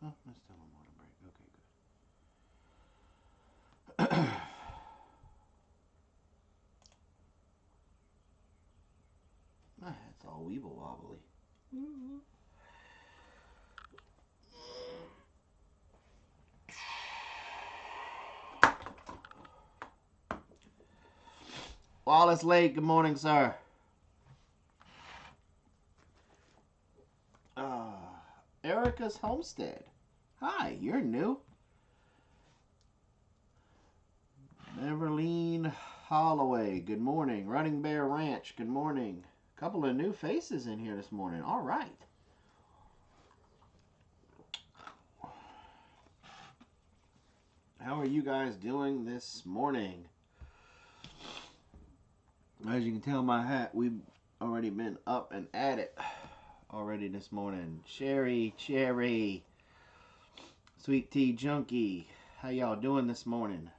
Oh, that's still on water break. Okay, good. My hat's all weeble wobbly. Wallace Lake, good morning, sir. Erica's Homestead. Hi, you're new. Everline Holloway, good morning. Running Bear Ranch, good morning. A couple of new faces in here this morning. All right. How are you guys doing this morning? As you can tell, my hat, we've already been up and at it already this morning. Cherry, Sweet Tea Junkie, how y'all doing this morning?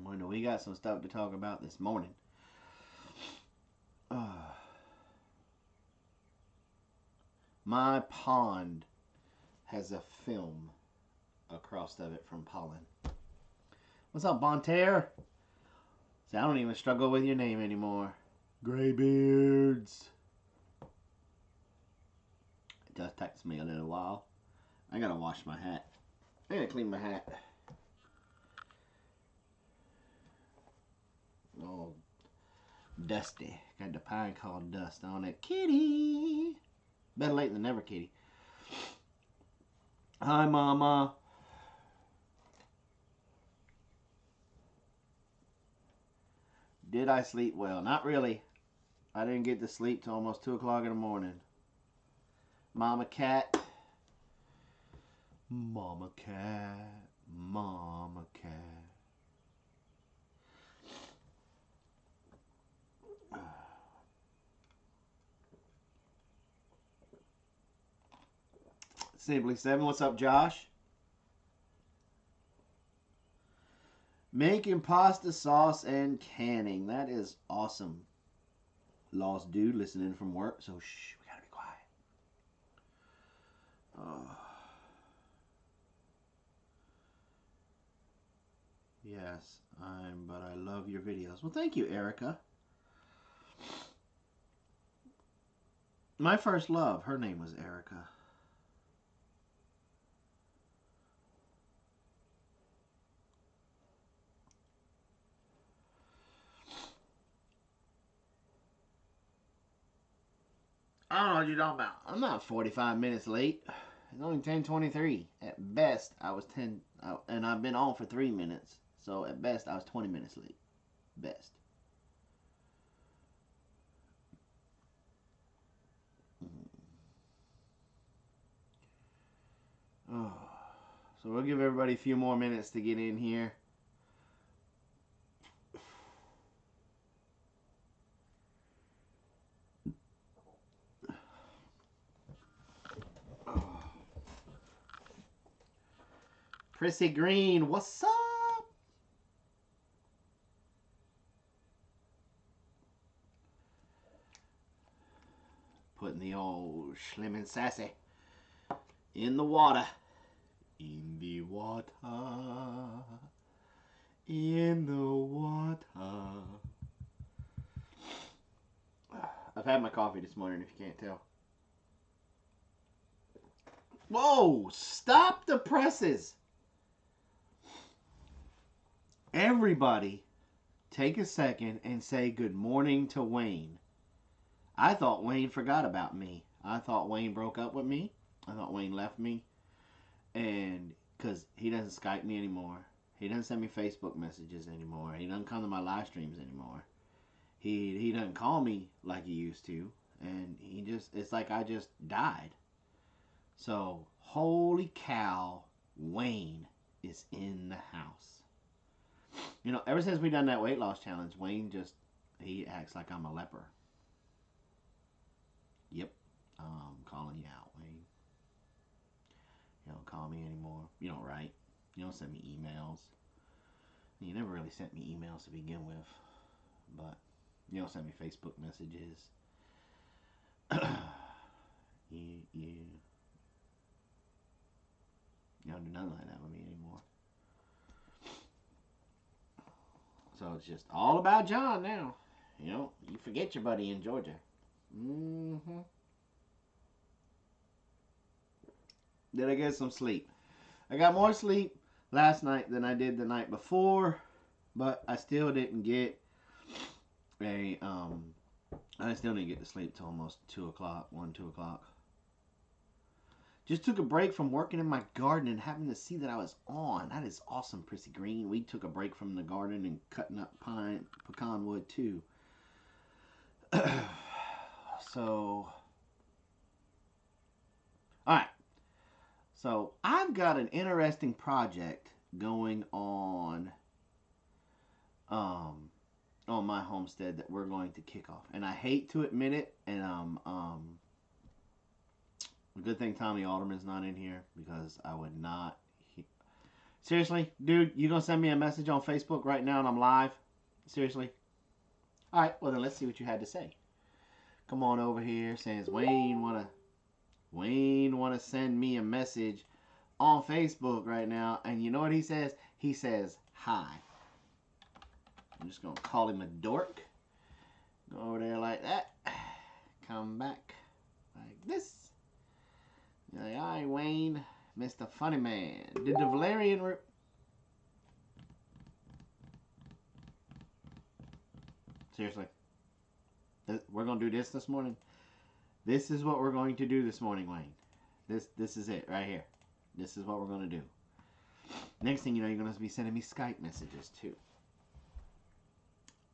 Well, we got some stuff to talk about this morning. My pond has a film across of it from pollen. What's up, Bonterre? See, I don't even struggle with your name anymore. Graybeards. It does take me a little while. I gotta wash my hat. I gotta clean my hat. Oh, dusty. Got the pine called dust on it. Kitty! Better late than never, Kitty. Hi, Mama. Did I sleep well? Not really. I didn't get to sleep till almost 2 o'clock in the morning. Mama cat. Mama cat. Mama cat. Simply 7, what's up, Josh? Making pasta sauce and canning. That is awesome. Lost dude listening from work, so shh, we gotta be quiet. Yes, but I love your videos. Well, thank you, Erica. My first love, her name was Erica. I don't know what you're talking about. I'm not 45 minutes late. It's only 10:23. At best, I was 10, and I've been on for 3 minutes. So at best, I was 20 minutes late. Best. Oh, so we'll give everybody a few more minutes to get in here. Prissy Green, what's up? Putting the old Slim and Sassy in the water. In the water. In the water. I've had my coffee this morning, if you can't tell. Whoa! Stop the presses! Everybody, take a second and say good morning to Wayne. I thought Wayne forgot about me. I thought Wayne broke up with me. I thought Wayne left me. And because he doesn't Skype me anymore. He doesn't send me Facebook messages anymore. He doesn't come to my live streams anymore. He doesn't call me like he used to. And it's like I just died. So, holy cow, Wayne is in the house. You know, ever since we done that weight loss challenge, Wayne he acts like I'm a leper. Yep, I'm calling you out, Wayne. You don't call me anymore. You don't write. You don't send me emails. You never really sent me emails to begin with. But you don't send me Facebook messages. Yeah. You don't do nothing like that with me anymore. So it's just all about John now. You know, you forget your buddy in Georgia. Mm-hmm. Did I get some sleep? I got more sleep last night than I did the night before, but I still didn't get I still didn't get to sleep till almost 2 o'clock, 2 o'clock. Just took a break from working in my garden and having to see that I was on. That is awesome, Prissy Green. We took a break from the garden and cutting up pecan wood too. So, alright. So, I've got an interesting project going on my homestead that we're going to kick off. And I hate to admit it, and a good thing Tommy Alderman's not in here because I would not. Seriously, dude, you gonna send me a message on Facebook right now and I'm live? Seriously? All right, well then let's see what you had to say. Come on over here. Says Wayne wanna send me a message on Facebook right now, and you know what he says? He says hi. I'm just gonna call him a dork. Go over there like that. Come back like this. Like, all right, Wayne, Mr. Funny Man. Did the Valerian root? Seriously, we're gonna do this morning. This is what we're going to do this morning, Wayne. This is it right here. This is what we're gonna do. Next thing you know, you're gonna be sending me Skype messages too.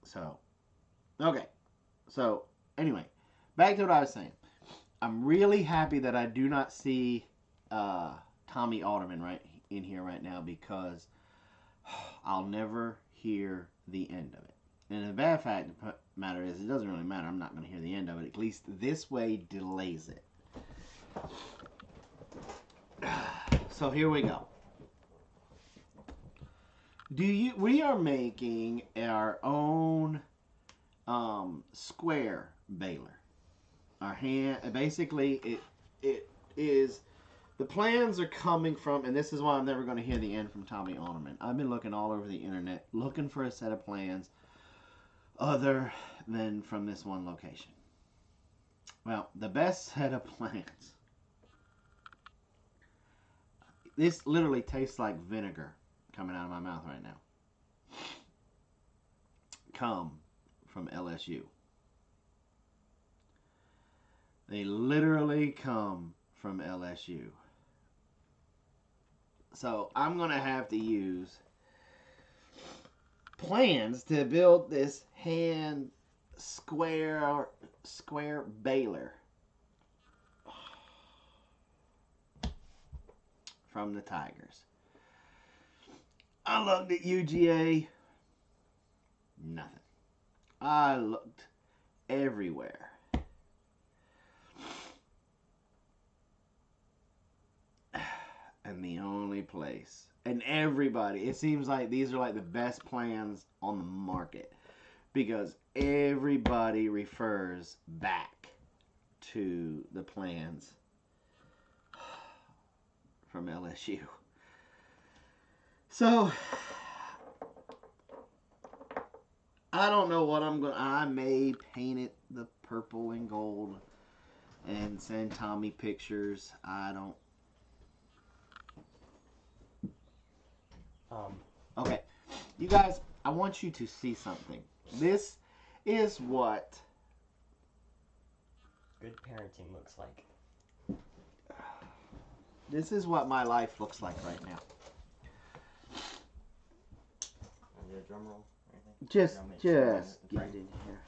So, okay. So, anyway, back to what I was saying. I'm really happy that I do not see Tommy Alderman right in here right now because I'll never hear the end of it. And the bad fact of the matter is, it doesn't really matter. I'm not going to hear the end of it. At least this way delays it. So here we go. We are making our own square baler. Our hand, basically, it is, the plans are coming from, and this is why I'm never going to hear the end from Tommy Alderman. I've been looking all over the internet, looking for a set of plans other than from this one location. Well, the best set of plans, this literally tastes like vinegar coming out of my mouth right now, come from LSU. They literally come from LSU. So I'm going to have to use plans to build this hand square baler from the Tigers. I looked at UGA. Nothing. I looked everywhere. And the only place, and everybody, it seems like these are like the best plans on the market because everybody refers back to the plans from LSU. So I don't know what I may paint it the purple and gold and send Tommy pictures. I don't. Okay, you guys, I want you to see something. This is what good parenting looks like. This is what my life looks like right now. Do a drum roll or anything? Just get it in here.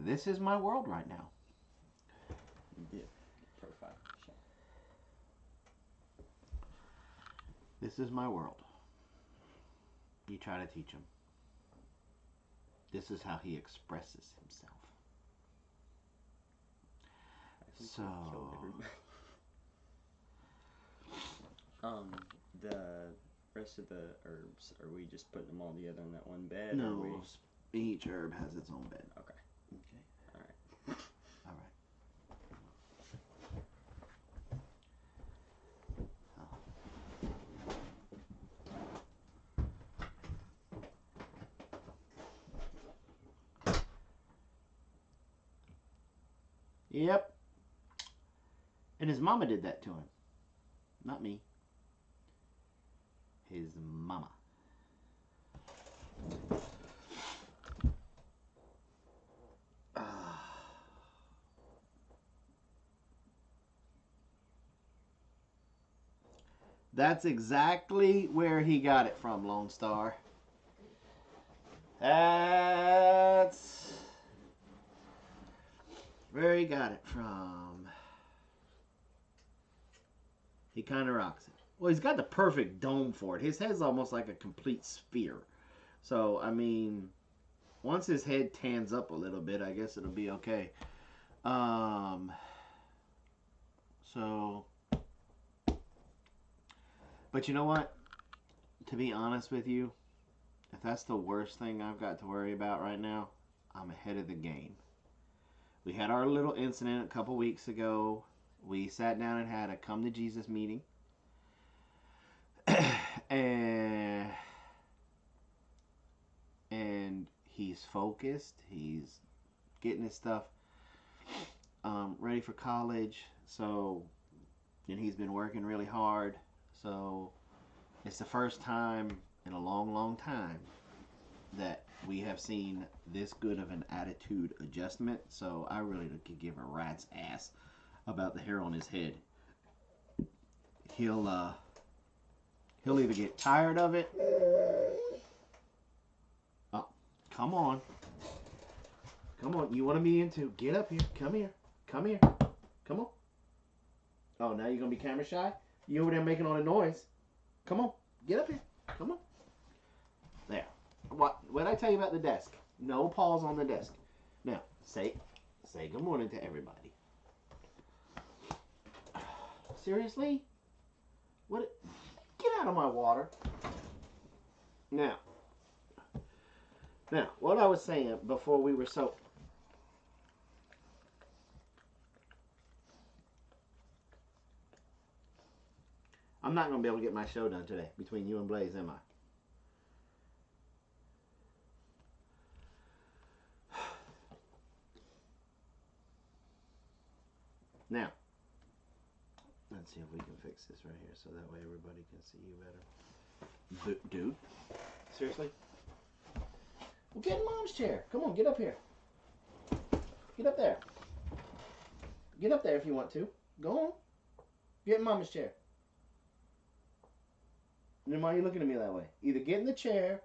This is my world right now. Yeah. Profile. Shit. This is my world. You try to teach him. This is how he expresses himself. So, the rest of the herbs, are we just putting them all together in that one bed? no, or we... Each herb has its own bed. Okay. Okay. All right. All right. Yep. And his mama did that to him. Not me. His mama. That's exactly where he got it from, Lone Star. That's where he got it from. He kind of rocks it. Well, he's got the perfect dome for it. His head's almost like a complete sphere. So, I mean, once his head tans up a little bit, I guess it'll be okay. So, but you know what? To be honest with you, if that's the worst thing I've got to worry about right now, I'm ahead of the game. We had our little incident a couple weeks ago. We sat down and had a come to Jesus meeting. and he's focused. He's getting his stuff ready for college. So, and he's been working really hard. So, it's the first time in a long, long time that we have seen this good of an attitude adjustment. So, I really could give a rat's ass about the hair on his head. He'll either get tired of it. Oh, come on. Come on. You want to be into? Get up here. Come here. Come here. Come on. Oh, now you're going to be camera shy? You over there making all the noise. Come on. Get up here. Come on. There. What did I tell you about the desk? No paws on the desk. Now, say good morning to everybody. Seriously? What? Get out of my water. Now, what I was saying before we were so... I'm not going to be able to get my show done today between you and Blaze, am I? Now, let's see if we can fix this right here so that way everybody can see you better. Dude, seriously? Well, get in Mom's chair. Come on, get up here. Get up there. Get up there if you want to. Go on. Get in Mama's chair. And then why are you looking at me that way? Either get in the chair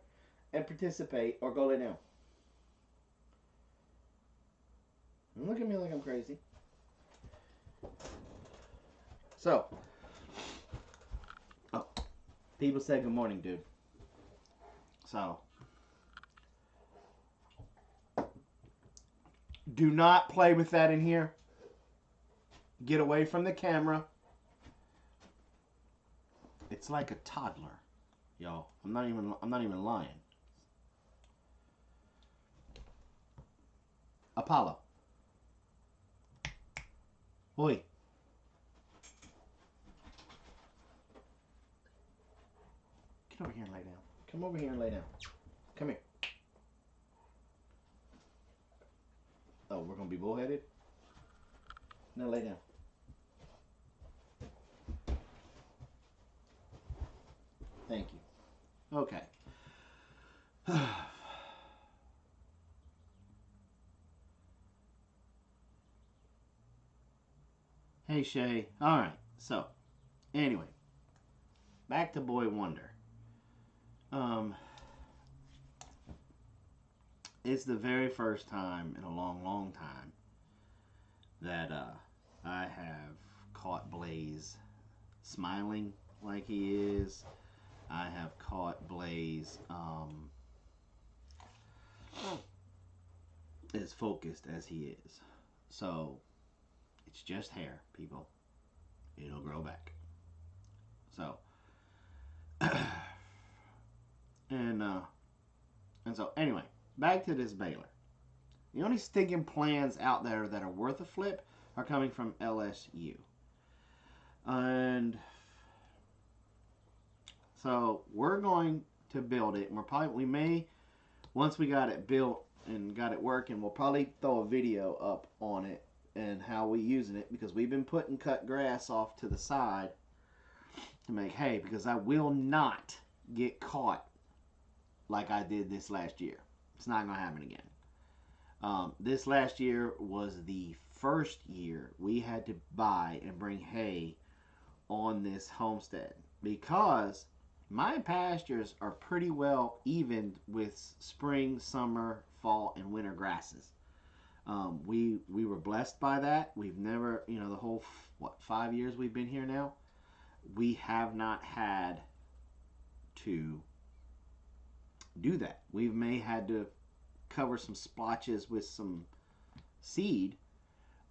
and participate or go lay down. Don't look at me like I'm crazy. So, people said good morning, dude. So, do not play with that in here. Get away from the camera. It's like a toddler, y'all. I'm not even lying. Apollo. Oi. Get over here and lay down. Come over here and lay down. Come here. Oh, we're gonna be bullheaded? Now lay down. Thank you. Okay. Hey, Shay. Alright, so, anyway. Back to Boy Wonder. It's the very first time in a long, long time that I have caught Blaze smiling like he is. I have caught Blaze as focused as he is. So, it's just hair, people. It'll grow back. So, and so anyway, back to this baler. The only stinking plans out there that are worth a flip are coming from LSU. And so we're going to build it. And we may, once we got it built and got it working, we'll probably throw a video up on it and how we using it, because we've been putting cut grass off to the side to make hay, because I will not get caught like I did this last year. It's not going to happen again. This last year was the first year we had to buy and bring hay on this homestead, because my pastures are pretty well evened with spring, summer, fall, and winter grasses. We were blessed by that. We've never, the whole 5 years we've been here now, we have not had to do that. We may had to cover some splotches with some seed,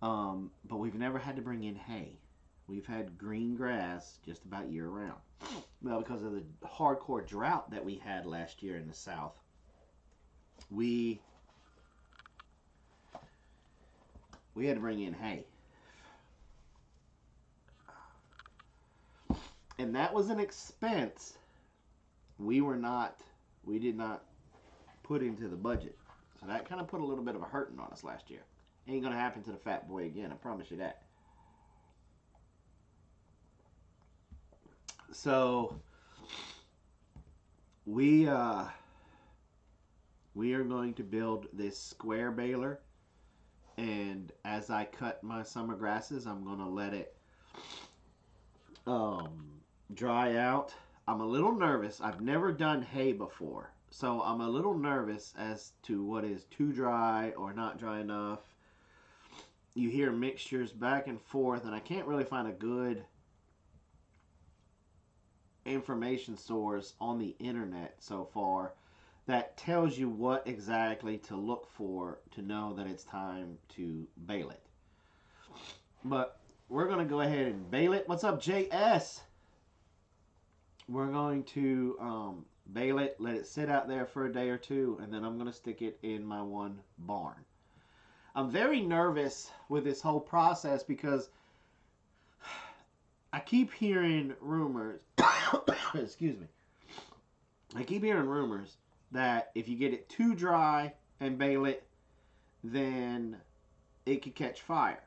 but we've never had to bring in hay. We've had green grass just about year round. Well, because of the hardcore drought that we had last year in the South, we had to bring in hay. And that was an expense we did not put into the budget. So that kind of put a little bit of a hurting on us last year. Ain't gonna happen to the fat boy again, I promise you that. So we are going to build this square baler, and as I cut my summer grasses, I'm gonna let it dry out. I'm a little nervous. I've never done hay before, so I'm a little nervous as to what is too dry or not dry enough. You hear mixtures back and forth, and I can't really find a good information source on the internet so far that tells you what exactly to look for to know that it's time to bale it. But we're going to go ahead and bale it. What's up, JS? We're going to bale it, let it sit out there for a day or two, and then I'm going to stick it in my one barn. I'm very nervous with this whole process because I keep hearing rumors. Excuse me. I keep hearing rumors that if you get it too dry and bale it, then it could catch fire.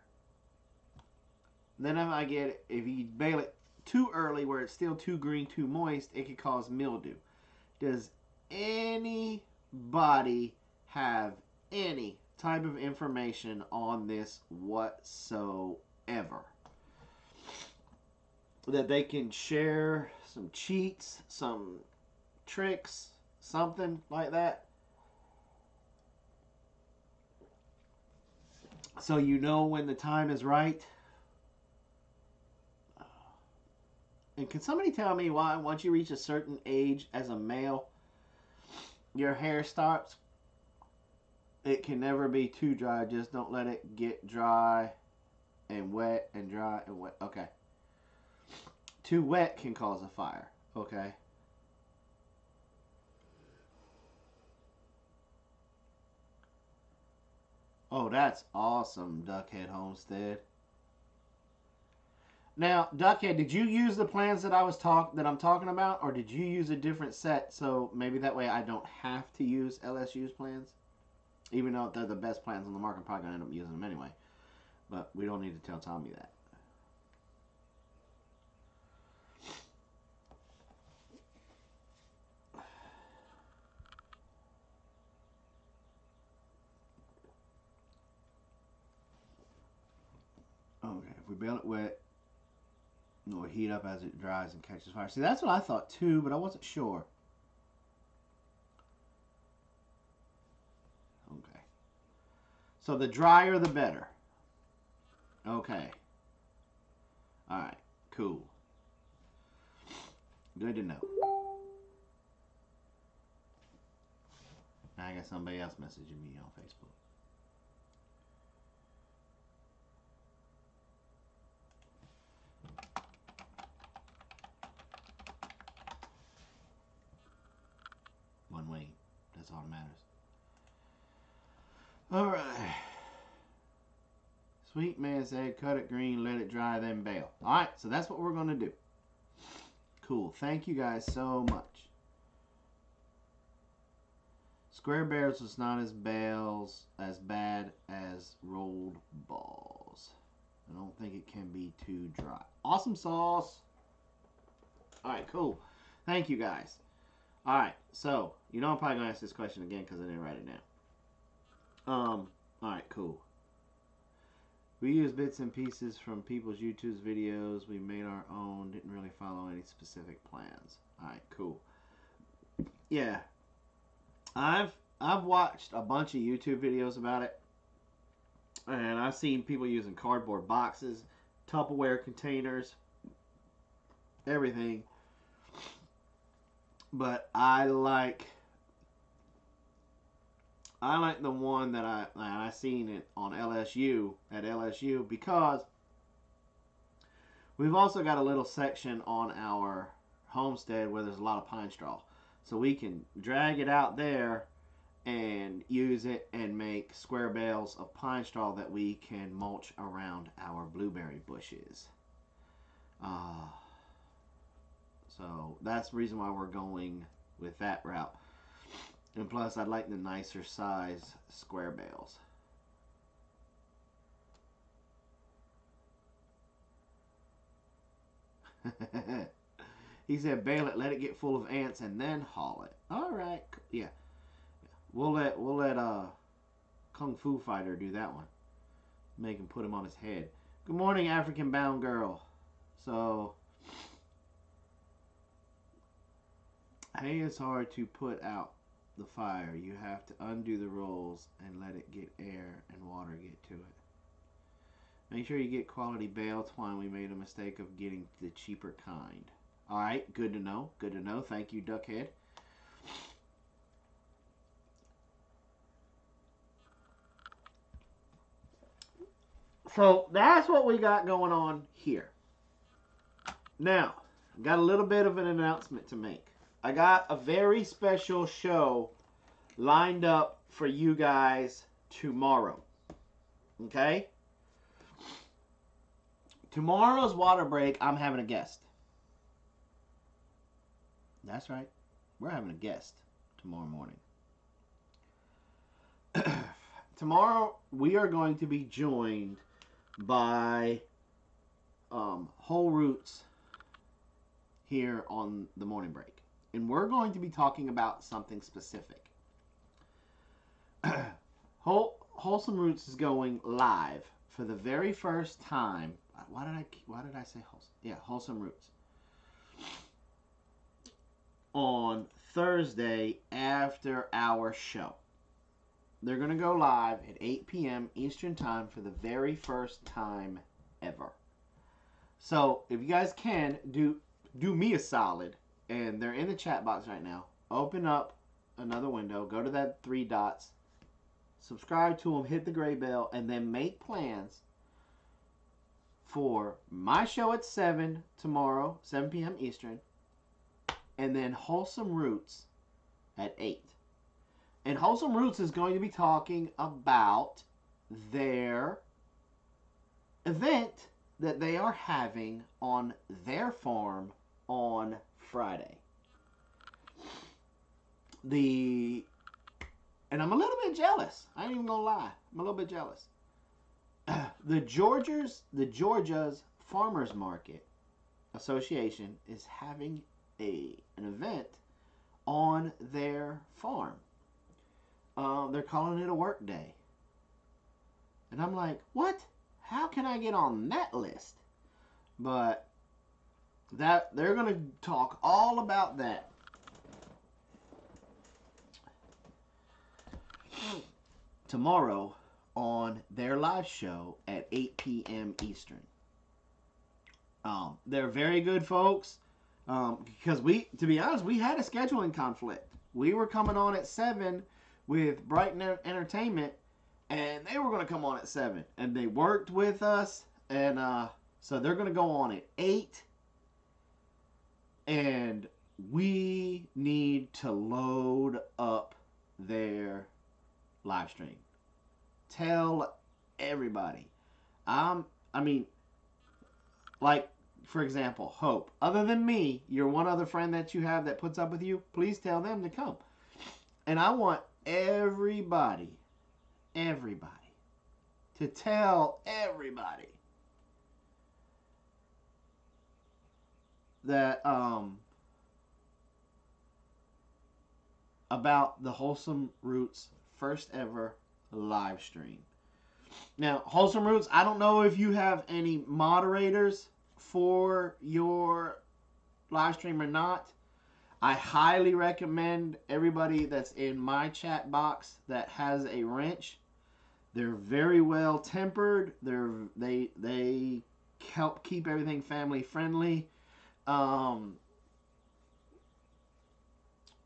Then if you bale it too early where it's still too green, too moist, it could cause mildew. Does anybody have any type of information on this whatsoever that they can share? Some cheats, some tricks, something like that, so you know when the time is right? And can somebody tell me why once you reach a certain age as a male, your hair starts, it can never be too dry. Just don't let it get dry and wet and dry and wet. Okay. Too wet can cause a fire. Okay. Oh, that's awesome, Duckhead Homestead. Now, Duckhead, did you use the plans that I'm talking about, or did you use a different set so maybe that way I don't have to use LSU's plans? Even though they're the best plans on the market, I'm probably going to end up using them anyway. But we don't need to tell Tommy that. Okay, if we bale it wet, it'll heat up as it dries and catches fire. See, that's what I thought too, but I wasn't sure. Okay. So the drier the better. Okay. Alright, cool. Good to know. Now I got somebody else messaging me on Facebook. One way. That's all that matters. All right. Sweet man said, cut it green, let it dry, then bale. All right, so that's what we're going to do. Cool. Thank you guys so much. Square barrels is not as bad as rolled balls. I don't think it can be too dry. Awesome sauce. All right, cool. Thank you guys. All right, so you know I'm probably gonna ask this question again because I didn't write it down. All right, cool. We use bits and pieces from people's YouTube's videos. We made our own. Didn't really follow any specific plans. All right, cool. Yeah, I've watched a bunch of YouTube videos about it, and I've seen people using cardboard boxes, Tupperware containers, everything. But I like the one that I seen it on LSU at LSU because we've also got a little section on our homestead where there's a lot of pine straw, so we can drag it out there and use it and make square bales of pine straw that we can mulch around our blueberry bushes. So that's the reason why we're going with that route. And plus, I'd like the nicer size square bales. He said, bale it, let it get full of ants, and then haul it. All right, yeah. We'll let Kung Fu Fighter do that one. Make him put him on his head. Good morning, African bound girl. So, hay is hard to put out the fire. You have to undo the rolls and let it get air and water get to it. Make sure you get quality bale twine. We made a mistake of getting the cheaper kind. All right, good to know. Good to know. Thank you, Duckhead. So that's what we got going on here. Now, got a little bit of an announcement to make. I got a very special show lined up for you guys tomorrow. Okay? Tomorrow's water break, I'm having a guest. That's right. We're having a guest tomorrow morning. Tomorrow, we are going to be joined by Whole Roots here on the morning break. And we're going to be talking about something specific. Wholesome Roots is going live for the very first time. Why did I say wholesome? Yeah, Wholesome Roots. On Thursday after our show. They're going to go live at 8 p.m. Eastern Time for the very first time ever. So, if you guys can, do me a solid, and they're in the chat box right now. Open up another window, go to that 3 dots, subscribe to them, hit the gray bell, and then make plans for my show at 7 tomorrow, 7 p.m. Eastern, and then Wholesome Roots at 8. And Wholesome Roots is going to be talking about their event that they are having on their farm on Friday. And I'm a little bit jealous. I ain't even gonna lie. I'm a little bit jealous. The Georgia's Farmers Market Association is having an event on their farm. They're calling it a work day. And I'm like, what? How can I get on that list? But they're going to talk all about that. Tomorrow on their live show at 8 p.m. Eastern. They're very good folks. Because to be honest, we had a scheduling conflict. We were coming on at 7 with Brighton Entertainment, and they were going to come on at 7. And they worked with us, and so they're going to go on at 8. And we need to load up their live stream. Tell everybody. I mean, like, for example, Hope. Other than me, your one other friend that you have that puts up with you, please tell them to come. And I want everybody, to tell everybody that about the Wholesome Roots first ever live stream. Now, Wholesome Roots, I don't know if you have any moderators for your live stream or not. I highly recommend everybody that's in my chat box that has a wrench. They're very well tempered. They help keep everything family friendly. All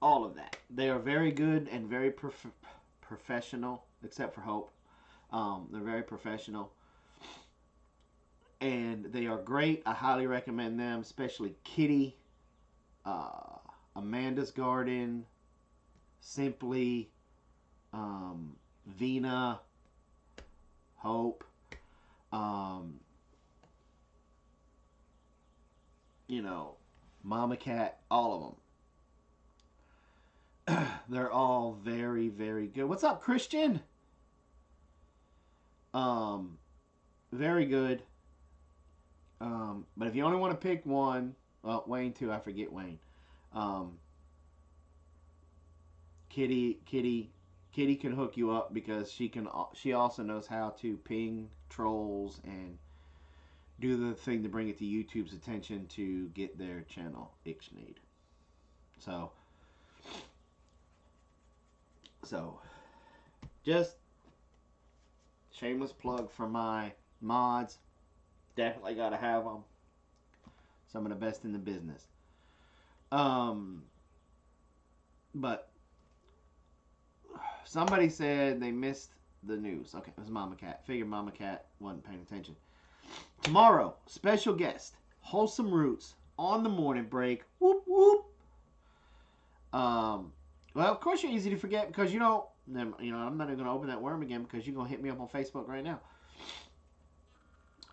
of that. They are very good and very professional, except for Hope. They're very professional. And they are great. I highly recommend them, especially Kitty, Amanda's Garden, Simply, Vina, Hope, you know, Mama Cat, all of them. They're all very, very good. What's up, Christian? Very good. But if you only want to pick one, well, Wayne too. I forget Wayne. Kitty can hook you up because she also knows how to ping trolls and do the thing to bring it to YouTube's attention to get their channel ixnayed. So just shameless plug for my mods. Definitely gotta have them. Some of the best in the business. But somebody said they missed the news. Okay, it was Mama Cat. Figured Mama Cat wasn't paying attention. Tomorrow, special guest, Wholesome Roots on the morning break. Whoop whoop. Well, of course you're easy to forget because I'm not even gonna open that worm again because you're gonna hit me up on Facebook right now.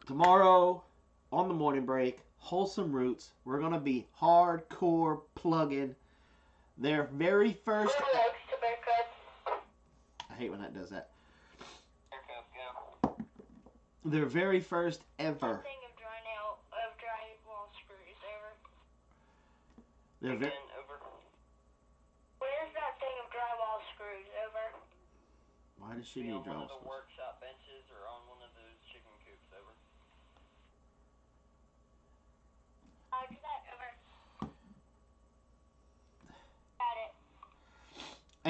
Tomorrow, on the morning break, Wholesome Roots. We're gonna be hardcore plugging their very first. I hate when that does that. Their very first ever. Thing of drywall screws over. Over. Where's that thing of drywall screws over? Why does she need on one drywall of the screws? workshop benches or on one of those chicken coops over. To that over. Got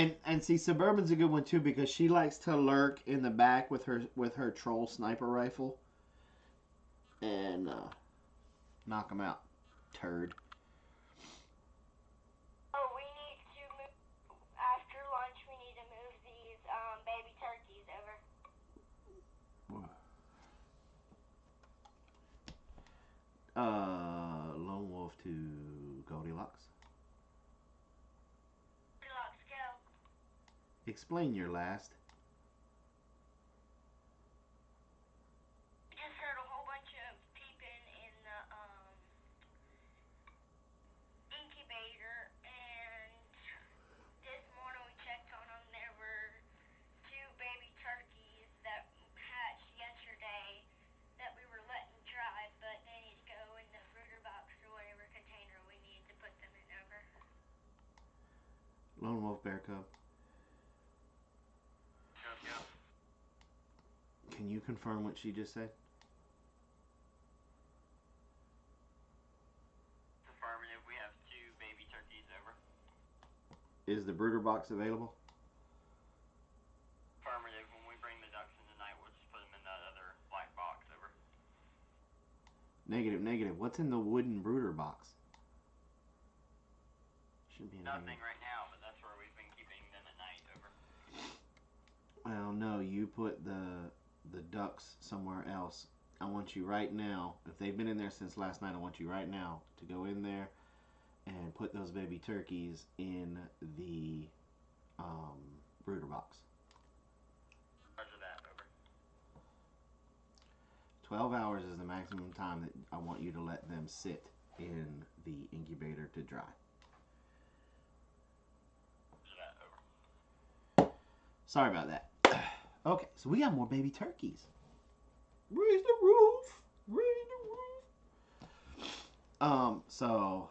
it. And see, Suburban's a good one too because she likes to lurk in the back with her troll sniper rifle and knock them out. Turd. Oh, we need to move after lunch. We need to move these baby turkeys over. Lone Wolf to Goldilocks. Goldilocks, go. Explain your last. We just heard a whole bunch of peeping in the incubator, and this morning we checked on them. There were 2 baby turkeys that hatched yesterday that we were letting dry, but they need to go in the brooder box or whatever container we need to put them in over. Lone Wolf Bear Cub. Go. Can you confirm what she just said? Affirmative. We have 2 baby turkeys over. Is the brooder box available? Affirmative. When we bring the ducks in tonight, we'll just put them in that other black box over. Negative. What's in the wooden brooder box? Shouldn't be Nothing right now, but that's where we've been keeping them at night over. Well, no, you put the ducks somewhere else. I want you right now, if they've been in there since last night, I want you right now to go in there and put those baby turkeys in the brooder box. Roger that, over. 12 hours is the maximum time that I want you to let them sit in the incubator to dry. Yeah, over. Sorry about that. Okay, so we got more baby turkeys. Raise the roof. Raise the roof. So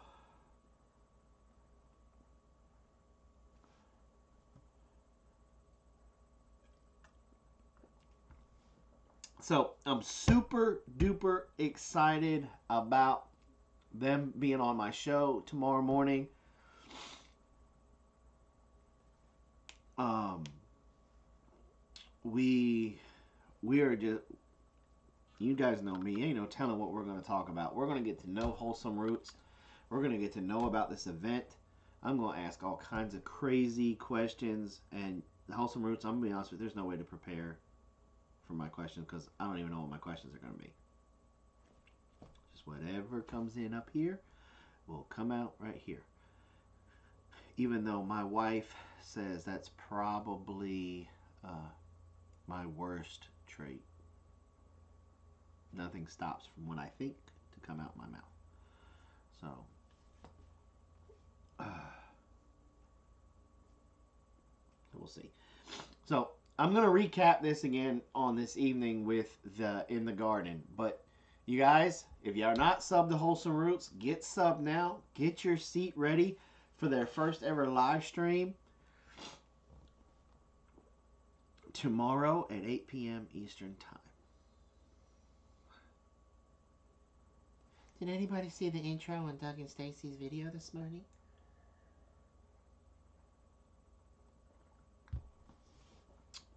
I'm super duper excited about them being on my show tomorrow morning. Um, we are just, you guys know me, ain't no telling what we're going to talk about. We're going to get to know Wholesome Roots. We're going to get to know about this event. I'm going to ask all kinds of crazy questions. And the Wholesome Roots, I'm going to be honest with you, there's no way to prepare for my questions because I don't even know what my questions are going to be. Just whatever comes in up here will come out right here. Even though my wife says that's probably my worst trait. Nothing stops from what I think to come out my mouth. So, we'll see. So, I'm going to recap this again on this evening with the In the Garden. But, you guys, if you are not subbed to Wholesome Roots, get subbed now. Get your seat ready for their first ever live stream tomorrow at 8 p.m. Eastern Time. Did anybody see the intro on Doug and Stacy's video this morning?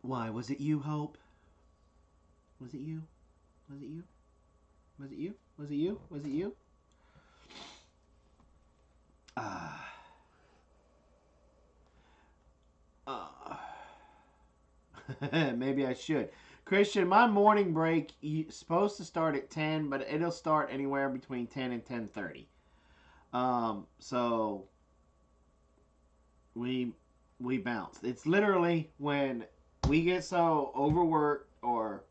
Why? Was it you, Hope? Was it you? Was it you? Was it you? Was it you? Was it you? Maybe I should. Christian, my morning break is supposed to start at 10, but it'll start anywhere between 10 and 10:30. So we bounce. It's literally when we get so overworked or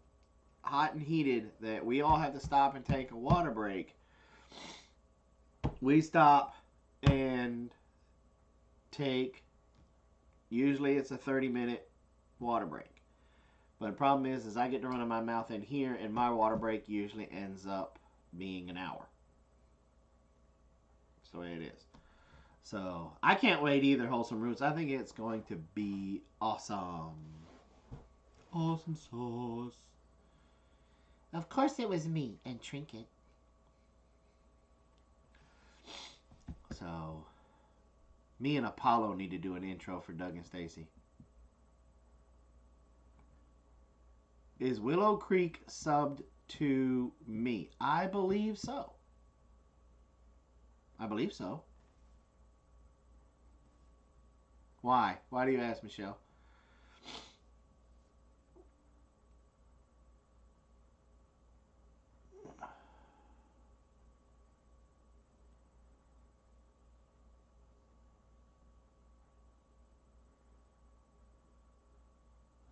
hot and heated that we all have to stop and take a water break. We stop and take, usually it's a 30-minute water break. But the problem is I get to run my mouth in here, and my water break usually ends up being an hour. That's the way it is. So, I can't wait either, Wholesome Roots. I think it's going to be awesome. Awesome sauce. Of course it was me and Trinket. So, me and Apollo need to do an intro for Doug and Stacy. Is Willow Creek subbed to me? I believe so. I believe so. Why? Why do you ask, Michelle?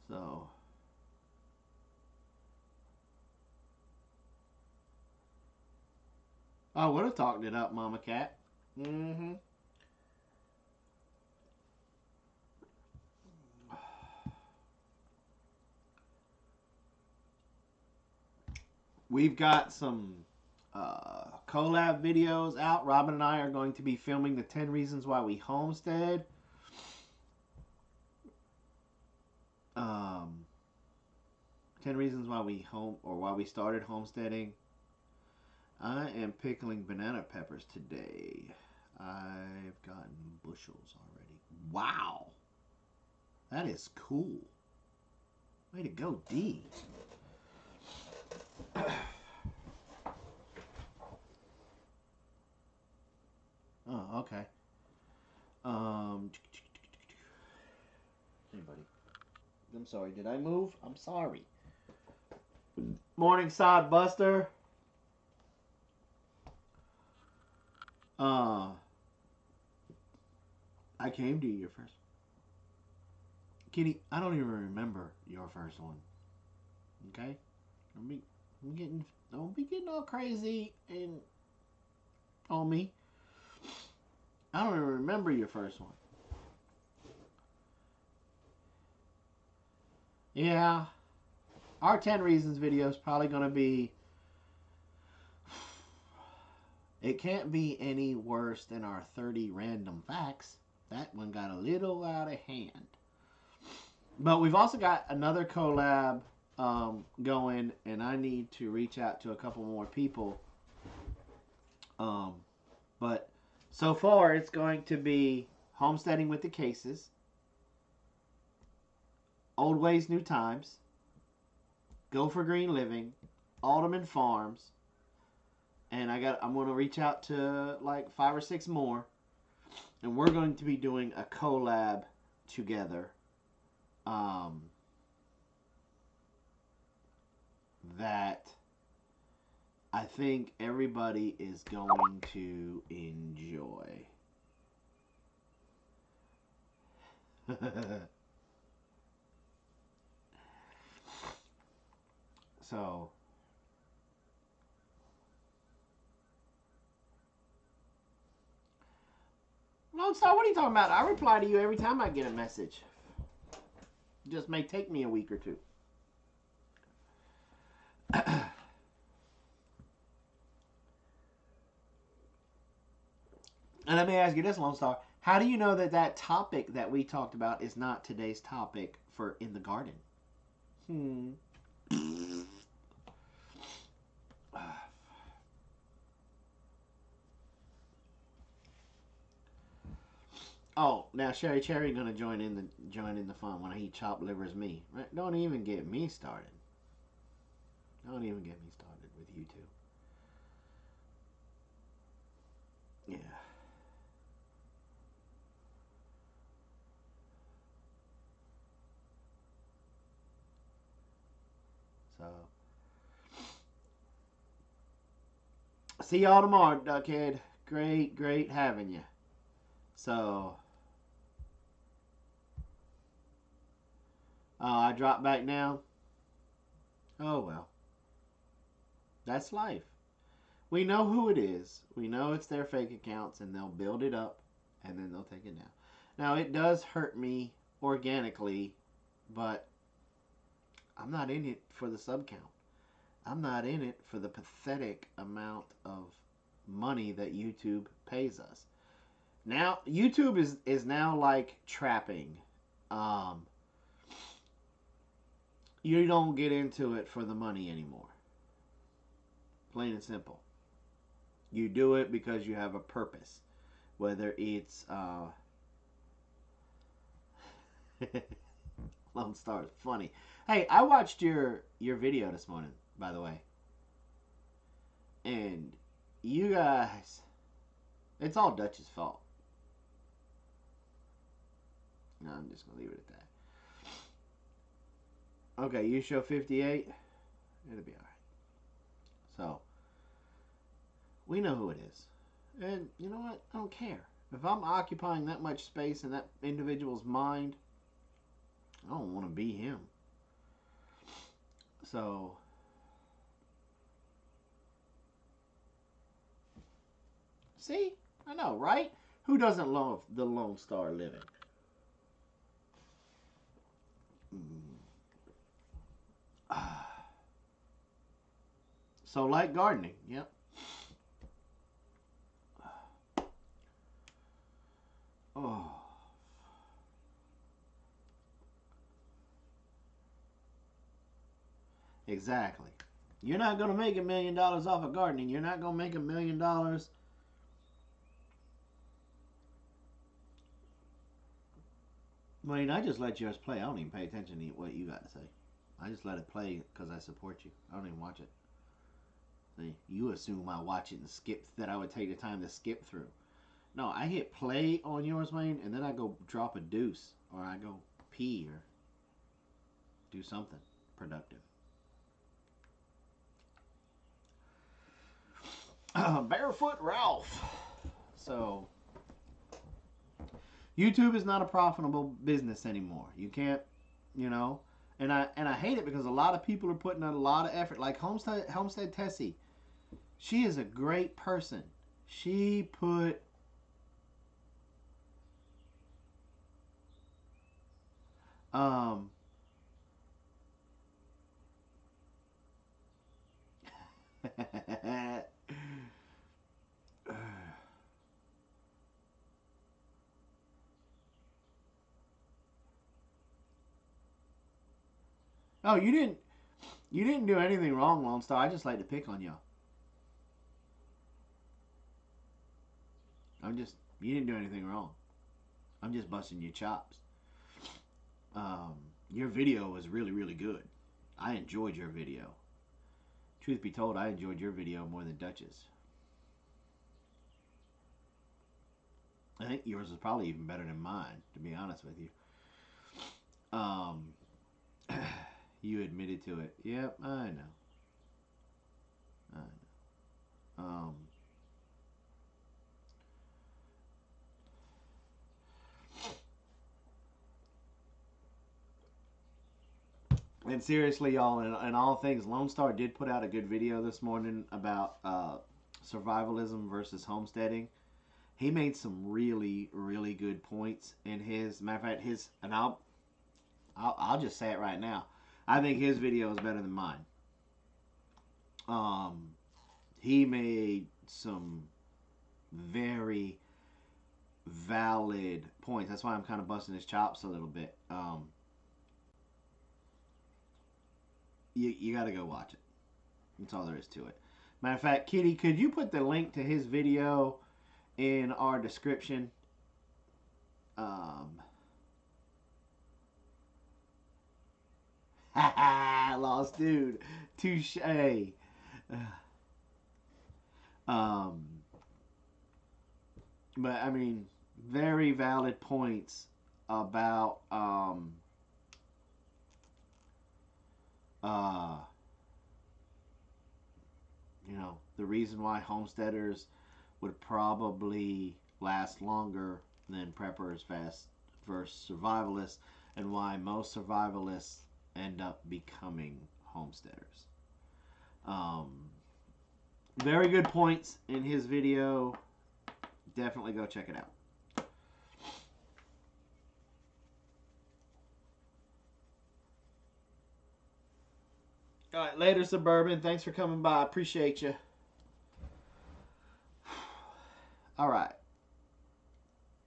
So, I would have talked it up, Mama Cat. Mm-hmm. We've got some collab videos out. Robin and I are going to be filming the 10 reasons why we homestead. 10 reasons why we why we started homesteading. I am pickling banana peppers today. I've gotten bushels already. Wow. That is cool. Way to go, D. Oh, okay. Hey, buddy. I'm sorry. Did I move? I'm sorry. Morning, Sod Buster. I came to you first. Kitty, I don't even remember your first one. Okay? Don't be getting all crazy and on me. I don't even remember your first one. Yeah, our 10 reasons video is probably going to be. It can't be any worse than our 30 random facts. That one got a little out of hand. But we've also got another collab going, and I need to reach out to a couple more people. But so far, it's going to be Homesteading with the Cases, Old Ways, New Times, Go for Green Living, Alderman Farms, and I'm going to reach out to like 5 or 6 more, and we're going to be doing a collab together. That I think everybody is going to enjoy. So, Lone Star, what are you talking about? I reply to you every time I get a message. It just may take me a week or two. And let me ask you this, Lone Star. How do you know that that topic that we talked about is not today's topic for In the Garden? Oh, now Sherry Cherry gonna join in the fun when he chop livers me. Right? Don't even get me started. Don't even get me started with you two. Yeah. So see y'all tomorrow, Duckhead. Great having you. So I drop back now. Oh well. That's life. We know who it is. We know it's their fake accounts, and they'll build it up, and then they'll take it down. Now, it does hurt me organically, but I'm not in it for the sub count. I'm not in it for the pathetic amount of money that YouTube pays us. Now, YouTube is now like trapping. Um, you don't get into it for the money anymore. Plain and simple. You do it because you have a purpose. Whether it's Lone Star is funny. Hey, I watched your video this morning, by the way. And you guys, it's all Dutch's fault. No, I'm just going to leave it at that. Okay, you show 58. It'll be alright. So, we know who it is. And you know what? I don't care. If I'm occupying that much space in that individual's mind, I don't want to be him. So, see? I know, right? Who doesn't love the Lone Star living? So, like gardening, yep. Oh. Exactly. You're not going to make $1 million off of gardening. You're not going to make $1 million. Wayne, I just let yours play. I don't even pay attention to what you got to say. I just let it play because I support you. I don't even watch it. See, you assume I watch it and skip, that I would take the time to skip through. No, I hit play on yours, Wayne, and then I go drop a deuce, or I go pee, or do something productive. Barefoot Ralph. So, YouTube is not a profitable business anymore. You can't, you know. And I hate it because a lot of people are putting in a lot of effort. Like Homestead Tessie, she is a great person. She put um oh, you didn't do anything wrong, Lone Star. I just like to pick on y'all. You didn't do anything wrong. I'm just busting your chops. Um, your video was really, really good. I enjoyed your video. Truth be told, I enjoyed your video more than Dutch's. I think yours was probably even better than mine, to be honest with you. Um, you admitted to it. Yep, I know. I know. And seriously, y'all, in all things, Lone Star did put out a good video this morning about survivalism versus homesteading. He made some really, really good points in his. Matter of fact, and I'll just say it right now. I think his video is better than mine. Um, he made some very valid points. That's why I'm kind of busting his chops a little bit. You got to go watch it. That's all there is to it. Matter of fact, Kitty, could you put the link to his video in our description? Um, lost dude. Touche. Um, but I mean, very valid points about uh, the reason why homesteaders would probably last longer than preppers fast versus survivalists, and why most survivalists end up becoming homesteaders. Um, very good points in his video. Definitely go check it out. All right, later, Suburban. Thanks for coming by. Appreciate you. All right.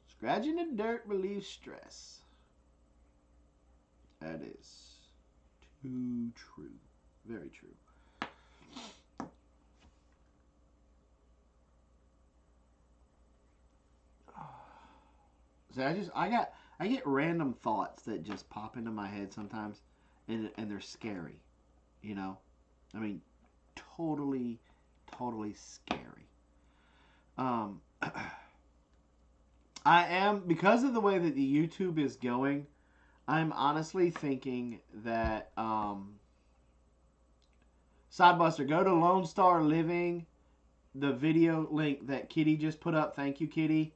Scratching the dirt relieves stress. That is too true. Very true. So I get random thoughts that just pop into my head sometimes, and they're scary. You know, I mean, totally, totally scary. Um, I am, because of the way that the YouTube is going, I'm honestly thinking that Sidebuster, go to Lone Star Living, the video link that Kitty just put up. Thank you, Kitty.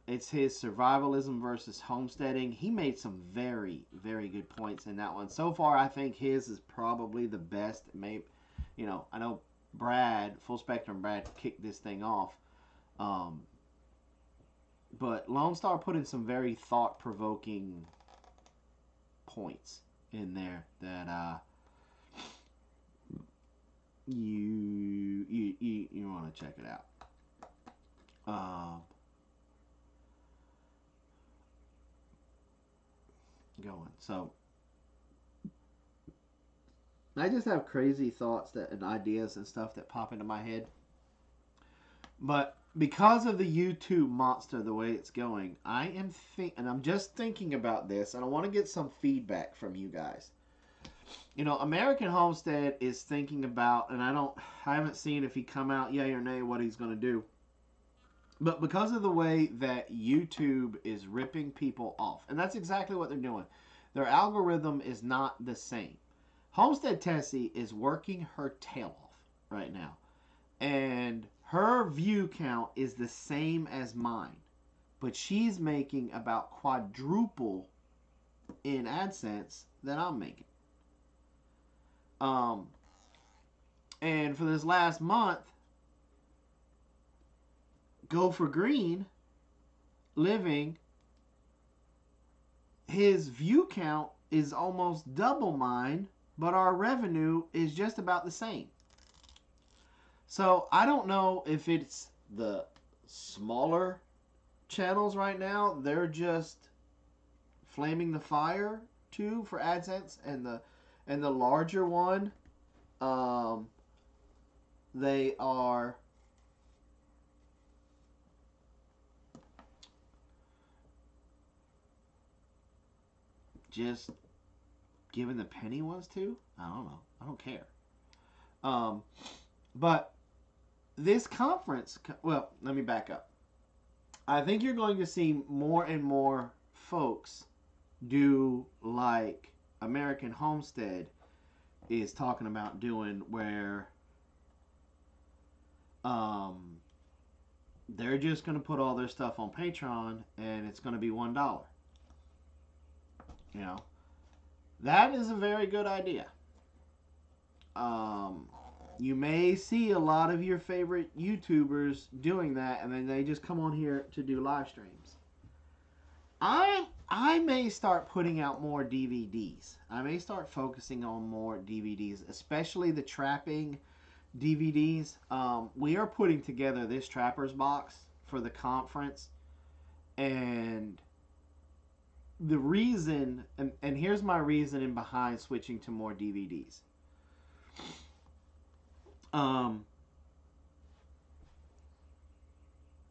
It's his survivalism versus homesteading. He made some very, very good points in that one. So far, I think his is probably the best. Maybe, I know Brad, Full Spectrum Brad, kicked this thing off. But Lone Star put in some very thought-provoking points in there that you want to check it out. Going. So I just have crazy thoughts and ideas and stuff that pop into my head. But because of the YouTube monster, the way it's going, and I'm just thinking about this, and I want to get some feedback from you guys. American Homestead is thinking about, and I haven't seen if he come out yay or nay what he's going to do. But because of the way that YouTube is ripping people off, and that's exactly what they're doing, their algorithm is not the same. Homestead Tessie is working her tail off right now, and her view count is the same as mine, but she's making about quadruple in AdSense that I'm making. Um, and for this last month, Go for Green living, his view count is almost double mine, but our revenue is just about the same. So I don't know if it's the smaller channels right now, they're just flaming the fire too for AdSense, and the larger one, um, they are just giving the penny ones to. I don't know. I don't care. Um, but this conference, well, let me back up. I think you're going to see more and more folks do like American Homestead is talking about doing, where um, they're just going to put all their stuff on Patreon and it's going to be $1. You know, that is a very good idea. Um, you may see a lot of your favorite YouTubers doing that, and then they just come on here to do live streams. I may start putting out more DVDs. I may start focusing on more DVDs, especially the trapping DVDs. We are putting together this Trapper's box for the conference, and the reason, and here's my reasoning behind switching to more DVDs.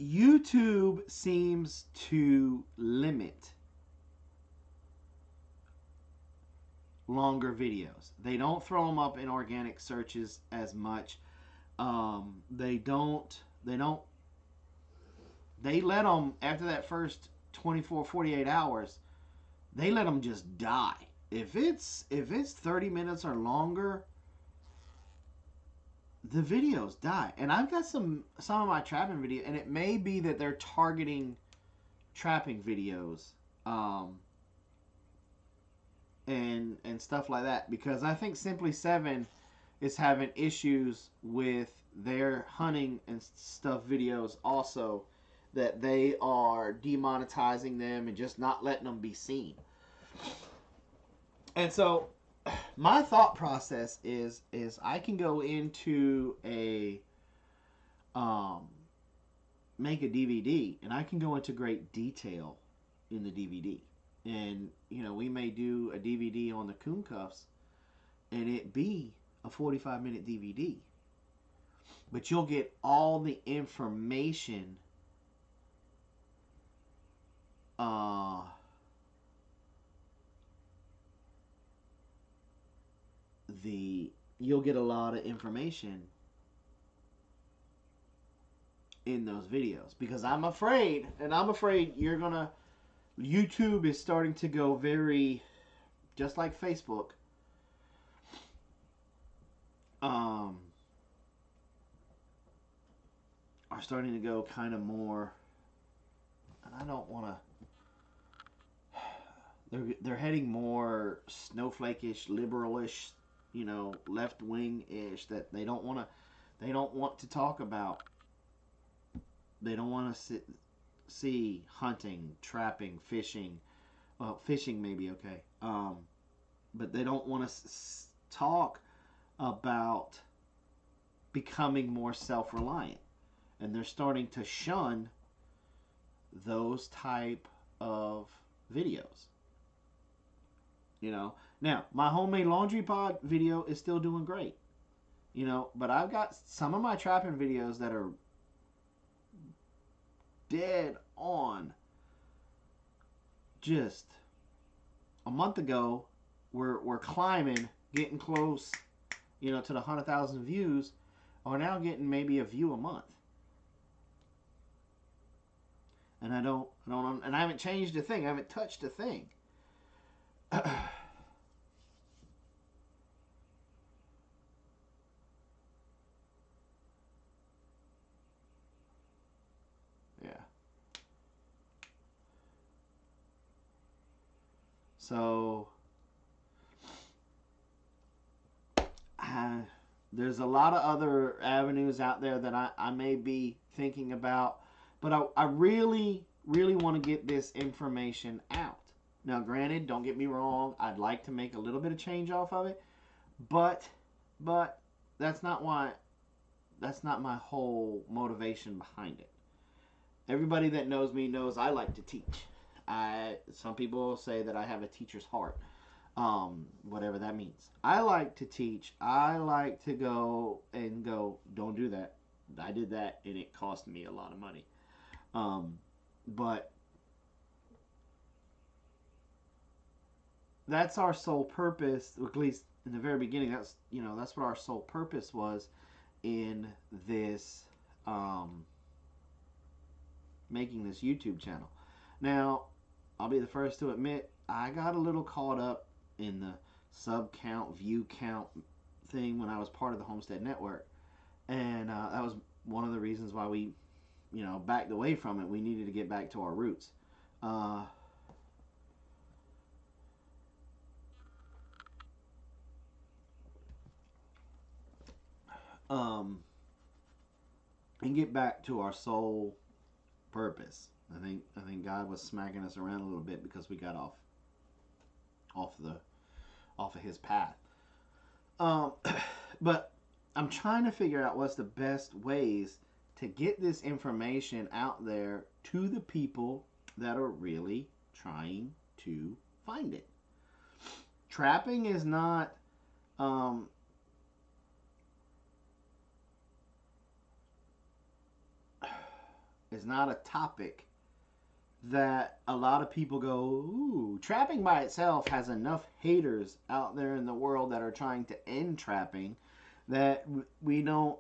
YouTube seems to limit longer videos. They don't throw them up in organic searches as much. They don't. They let them, after that first 24, 48 hours. They let them just die. If it's 30 minutes or longer, the videos die. And I've got some of my trapping videos, and it may be that they're targeting trapping videos, and stuff like that, because I think Simply 7 is having issues with their hunting and stuff videos also, that they are demonetizing them and just not letting them be seen. And so my thought process is I can go into a make a DVD, and I can go into great detail in the DVD. And we may do a DVD on the coon cuffs, and it be a 45-minute DVD. But you'll get all the information you'll get a lot of information in those videos, because I'm afraid YouTube is starting to go very, just like Facebook, are starting to go kind of more, and I don't want to, they're heading more snowflake-ish, liberal-ish, left-wing-ish, that they don't want to talk about. They don't want to see hunting, trapping, fishing. Well, fishing may be okay, but they don't want to talk about becoming more self-reliant, and they're starting to shun those type of videos. Now my homemade laundry pod video is still doing great, but I've got some of my trapping videos that are dead on. Just a month ago, we're climbing, getting close, to the 100,000 views, are now getting maybe a view a month. And I haven't changed a thing. I haven't touched a thing. Yeah. So There's a lot of other avenues out there that I may be thinking about, but I really, really want to get this information out. Now, granted, don't get me wrong, I'd like to make a little bit of change off of it, but but that's not why that's not my whole motivation behind it. Everybody that knows me knows I like to teach. Some people say that I have a teacher's heart, whatever that means. I like to teach. I like to go, don't do that. I did that and it cost me a lot of money. But that's our sole purpose, at least in the very beginning. That's what our sole purpose was in this making this YouTube channel. Now, I'll be the first to admit I got a little caught up in the sub count, view count thing when I was part of the Homestead Network, and that was one of the reasons why we, backed away from it. We needed to get back to our roots. Uh, um, and get back to our sole purpose. I think God was smacking us around a little bit because we got off of His path. Um, but I'm trying to figure out what's the best ways to get this information out there to the people that are really trying to find it. Trapping um, is not a topic that a lot of people go, ooh. Trapping by itself has enough haters out there in the world that are trying to end trapping that we don't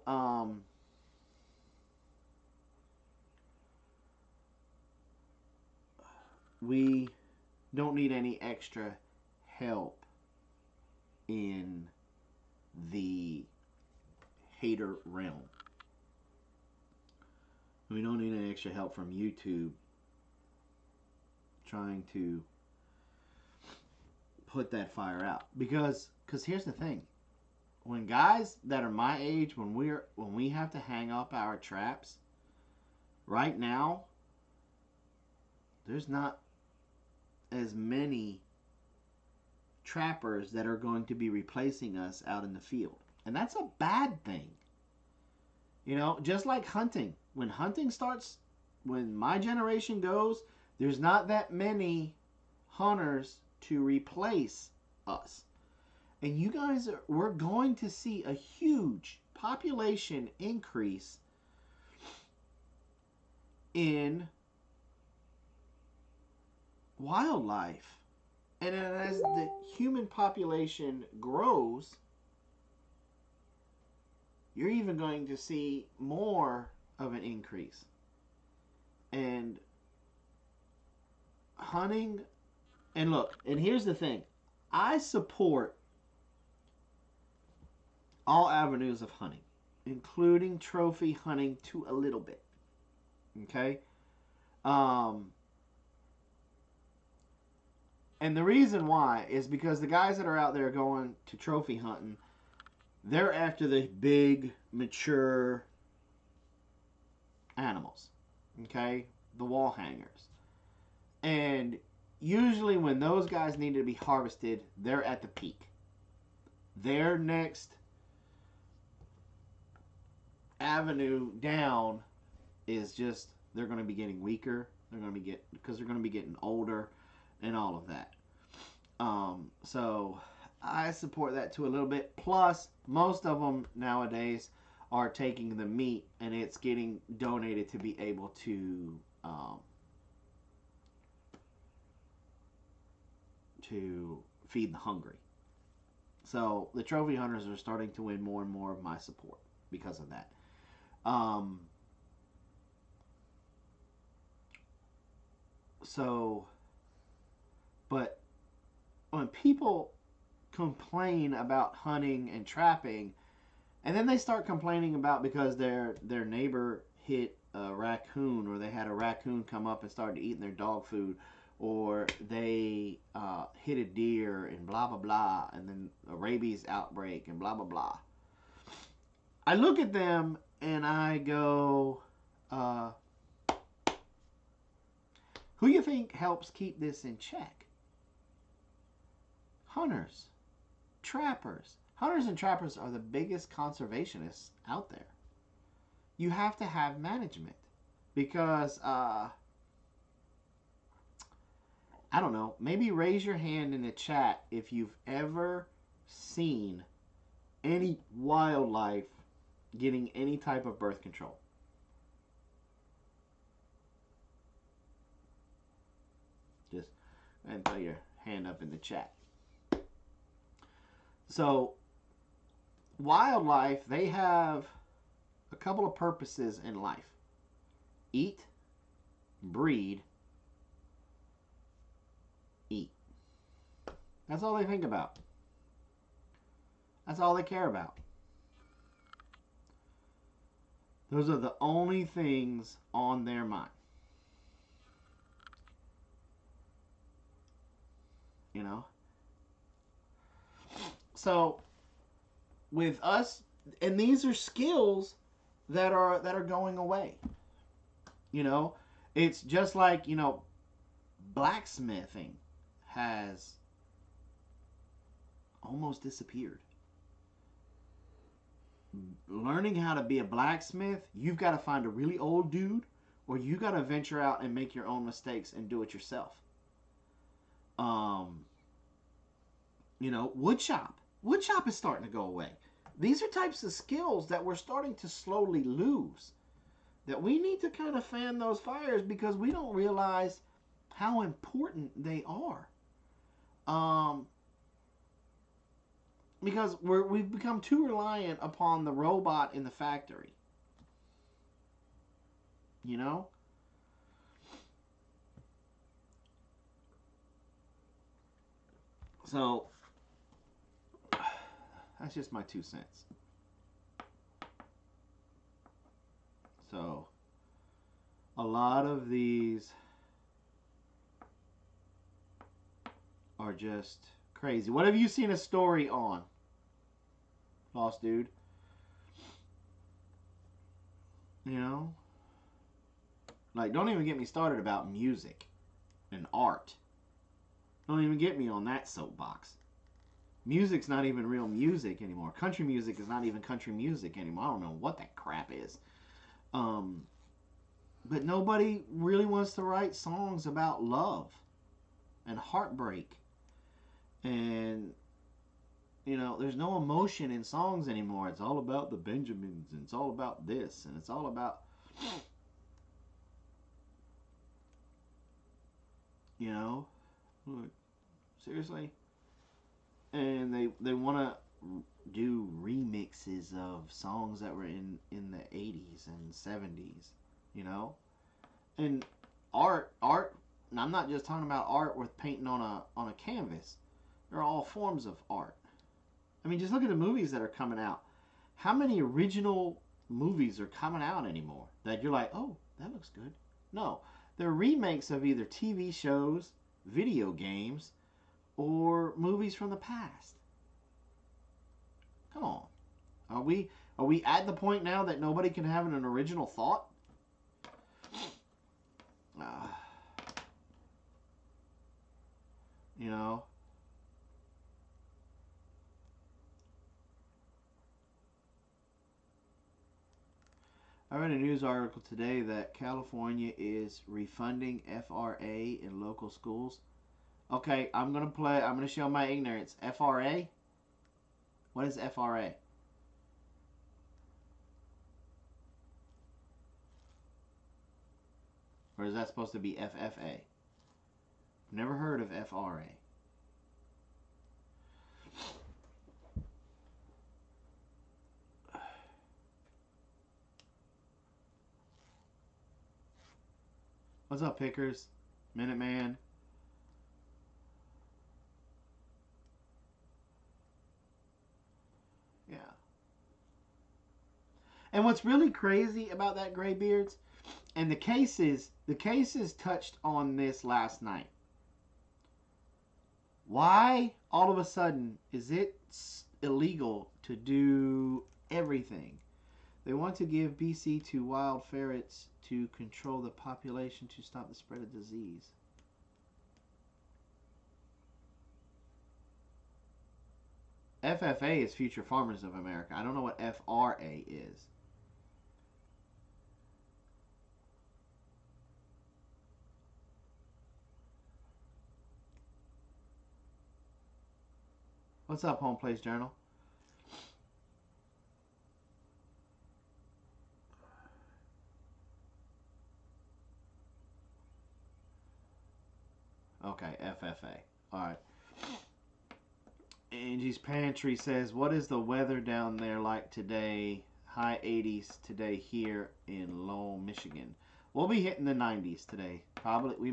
we don't need any extra help in the hater realm. We don't need any extra help from YouTube trying to put that fire out, because here's the thing: when guys that are my age, when we have to hang up our traps right now, there's not as many trappers that are going to be replacing us out in the field, and that's a bad thing. Just like hunting. When my generation goes, there's not that many hunters to replace us. And we're going to see a huge population increase in wildlife. And as the human population grows, you're even going to see more of an increase. And hunting, and look, and here's the thing: I support all avenues of hunting, including trophy hunting to a little bit. Okay? And the reason why is because the guys that are out there going to trophy hunting, they're after the big, mature animals. Okay? The wall hangers. And usually when those guys need to be harvested, they're at the peak. Their next avenue down is just, they're going to be getting weaker. Because they're going to be getting older and all of that. So I support that too a little bit. Plus, most of them nowadays are taking the meat and it's getting donated to be able to feed the hungry. So the trophy hunters are starting to win more and more of my support because of that. But when people complain about hunting and trapping, and then they start complaining about because their neighbor hit a raccoon, or they had a raccoon come up and started eating their dog food, or they hit a deer and blah blah blah, and then a rabies outbreak and blah blah blah. I look at them and I go, uh, who you think helps keep this in check? Hunters, trappers. Hunters and trappers are the biggest conservationists out there. You have to have management because I don't know, maybe raise your hand in the chat if you've ever seen any wildlife getting any type of birth control. Just and throw your hand up in the chat. So wildlife, they have a couple of purposes in life: eat, breed, eat. That's all they think about. That's all they care about. Those are the only things on their mind. You know? So with us, and these are skills that are going away. You know, it's just like, blacksmithing has almost disappeared. Learning how to be a blacksmith, you've got to find a really old dude, or you got to venture out and make your own mistakes and do it yourself. Wood shop. Wood shop is starting to go away. These are types of skills that we're starting to slowly lose. That we need to kind of fan those fires because we don't realize how important they are. Because we've become too reliant upon the robot in the factory. You know? So, that's just my 2 cents. So, a lot of these are just crazy. What have you seen a story on, Lost Dude? You know? Like, don't even get me started about music and art. Don't even get me on that soapbox. Music's not even real music anymore. Country music is not even country music anymore. I don't know what that crap is. But nobody really wants to write songs about love and heartbreak. And, there's no emotion in songs anymore. It's all about the Benjamins, and it's all about this, and it's all about, like, seriously? And they want to do remixes of songs that were in the 80s and 70s, and art. And I'm not just talking about art with painting on a canvas. They're all forms of art. I mean, just look at the movies that are coming out. How many original movies are coming out anymore that you're like, oh, that looks good? No, they're remakes of either TV shows, video games, or movies from the past. Come on. Are we at the point now that nobody can have an original thought? You know. I read a news article today that California is refunding FRA in local schools. Okay, I'm gonna show my ignorance. FRA? What is FRA? Or is that supposed to be FFA? Never heard of FRA. What's up, Pickers? Minuteman? Yeah. And what's really crazy about that, Graybeards, and the cases touched on this last night. Why all of a sudden is it illegal to do everything? They want to give BC to wild ferrets to control the population to stop the spread of disease. FFA is Future Farmers of America. I don't know what FRA is. What's up, Home Place Journal? Okay, FFA. Alright. Angie's Pantry says, what is the weather down there like today? High 80s today here in Lowell, Michigan. We'll be hitting the 90s today. Probably, we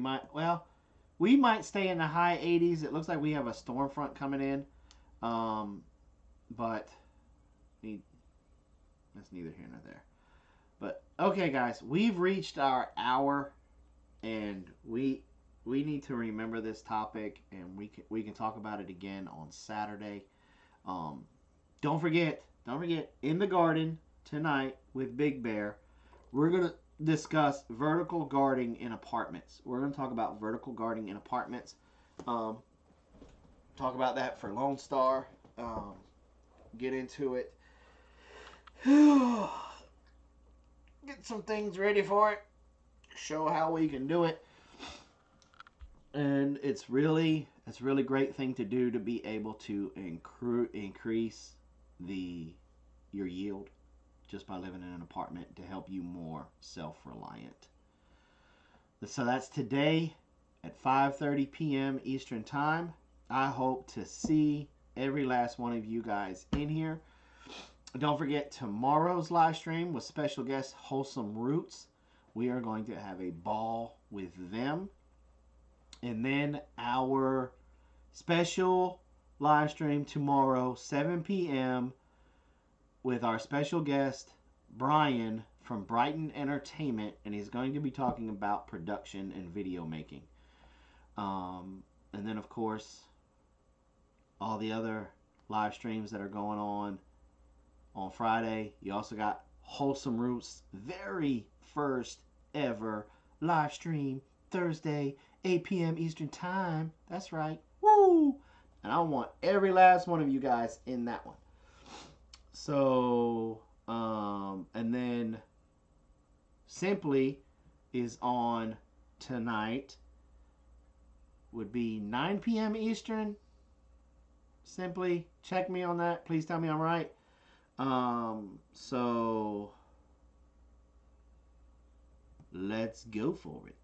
might stay in the high 80s. It looks like we have a storm front coming in. But that's neither here nor there. But, okay, guys, we've reached our hour, and we need to remember this topic, and we can talk about it again on Saturday. Don't forget, in the garden tonight with Big Bear, we're going to discuss vertical gardening in apartments. We're going to talk about vertical gardening in apartments. Talk about that for Lone Star. Get into it. Get some things ready for it. Show how we can do it. And it's really great thing to do to be able to increase your yield just by living in an apartment to help you more self-reliant. So that's today at 5:30 p.m. Eastern Time. I hope to see every last one of you guys in here. Don't forget tomorrow's live stream with special guest Wholesome Roots. We are going to have a ball with them. And then our special live stream tomorrow, 7 p.m. with our special guest, Brian from Brighton Entertainment. And he's going to be talking about production and video making. And then, of course, all the other live streams that are going on Friday. You also got Wholesome Roots' very first ever live stream Thursday, 8 p.m. Eastern Time. That's right. Woo! And I want every last one of you guys in that one. So, and then Simply is on tonight. Would be 9 p.m. Eastern. Simply, check me on that. Please tell me I'm right. So let's go for it.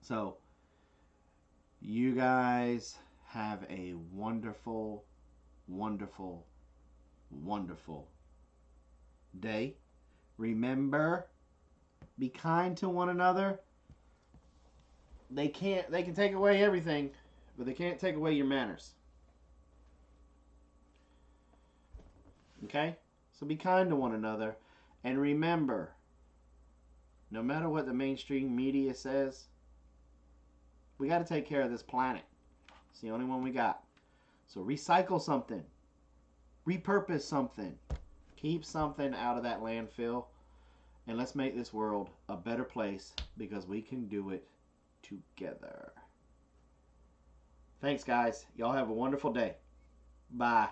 So you guys have a wonderful, wonderful, wonderful day. Remember, be kind to one another. They can take away everything, but they can't take away your manners. Okay? So be kind to one another. And remember, no matter what the mainstream media says, we got to take care of this planet. It's the only one we got. So recycle something. Repurpose something. Keep something out of that landfill. And let's make this world a better place because we can do it together. Thanks, guys. Y'all have a wonderful day. Bye.